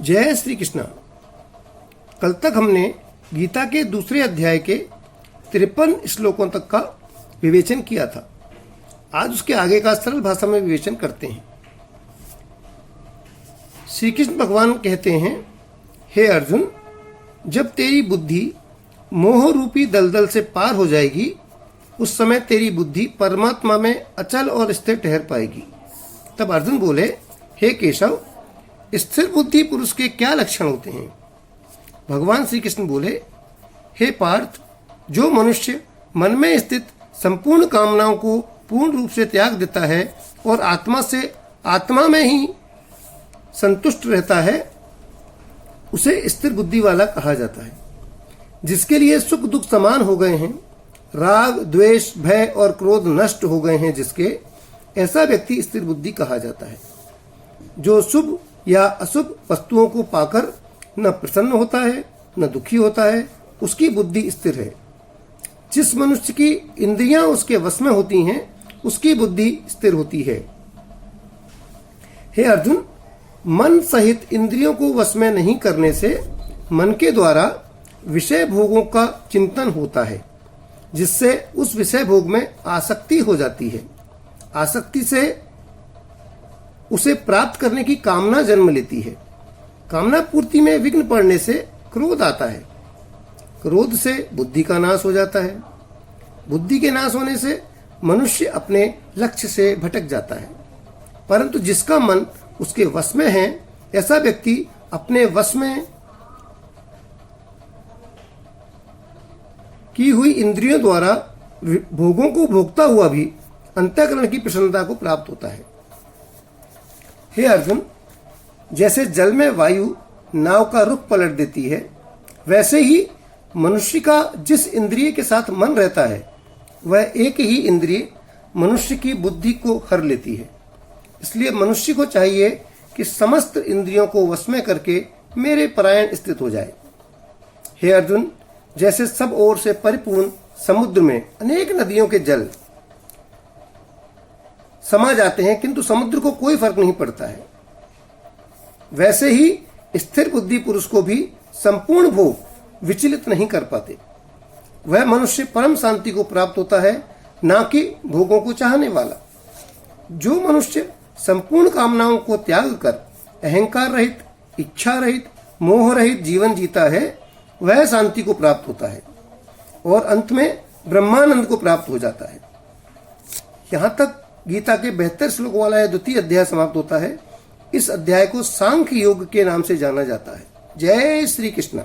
जय श्री कृष्णा। कल तक हमने गीता के दूसरे अध्याय के 53 श्लोकों तक का विवेचन किया था। आज उसके आगे का सरल भाषा में विवेचन करते हैं। श्री कृष्ण भगवान कहते हैं, हे अर्जुन, जब तेरी बुद्धि मोह रूपी दलदल से पार हो जाएगी, उस समय तेरी बुद्धि परमात्मा में अचल और स्थिर ठहर पाएगी। तब अर्जुन बोले, हे केशव, स्थिर बुद्धि पुरुष के क्या लक्षण होते हैं? भगवान श्री कृष्ण बोले, हे पार्थ, जो मनुष्य मन में स्थित संपूर्ण कामनाओं को पूर्ण रूप से त्याग देता है और आत्मा में ही संतुष्ट रहता है, उसे स्थिर बुद्धि वाला कहा जाता है। जिसके लिए सुख दुख समान हो गए हैं, राग द्वेष भय और क्रोध नष्ट हो गए हैं, जिसके ऐसा व्यक्ति स्थिर बुद्धि कहा जाता है। जो शुभ या अशुभ वस्तुओं को पाकर न प्रसन्न होता है न दुखी होता है, उसकी बुद्धि स्थिर है। जिस मनुष्य की इंद्रियां उसके वश में होती हैं, उसकी बुद्धि स्थिर होती है। हे अर्जुन, मन सहित इंद्रियों को वश में नहीं करने से मन के द्वारा विषय भोगों का चिंतन होता है, जिससे उस विषय भोग में आसक्ति हो जाती है। आसक्ति से उसे प्राप्त करने की कामना जन्म लेती है। कामना पूर्ति में विघ्न पड़ने से क्रोध आता है। क्रोध से बुद्धि का नाश हो जाता है। बुद्धि के नाश होने से मनुष्य अपने लक्ष्य से भटक जाता है। परंतु जिसका मन उसके वश में है, ऐसा व्यक्ति अपने वश में की हुई इंद्रियों द्वारा भोगों को भोगता हुआ भी अंतःकरण की प्रसन्नता को प्राप्त होता है। हे अर्जुन, जैसे जल में वायु नाव का रुख पलट देती है, वैसे ही मनुष्य का जिस इंद्रिय के साथ मन रहता है, वह एक ही इंद्रिय मनुष्य की बुद्धि को हर लेती है। इसलिए मनुष्य को चाहिए कि समस्त इंद्रियों को वश में करके मेरे परायण स्थित हो जाए। हे अर्जुन, जैसे सब ओर से परिपूर्ण समुद्र में अनेक नदियों के जल समा जाते हैं, किंतु समुद्र को कोई फर्क नहीं पड़ता है, वैसे ही स्थिर बुद्धि पुरुष को भी संपूर्ण भोग विचलित नहीं कर पाते। वह मनुष्य परम शांति को प्राप्त होता है, ना कि भोगों को चाहने वाला। जो मनुष्य संपूर्ण कामनाओं को त्याग कर अहंकार रहित, इच्छा रहित, मोह रहित जीवन जीता है, वह शांति को प्राप्त होता है और अंत में ब्रह्मानंद को प्राप्त हो जाता है। यहाँ तक गीता के 72 श्लोक वाला यह द्वितीय अध्याय समाप्त होता है। इस अध्याय को सांख्य योग के नाम से जाना जाता है। जय श्री कृष्ण।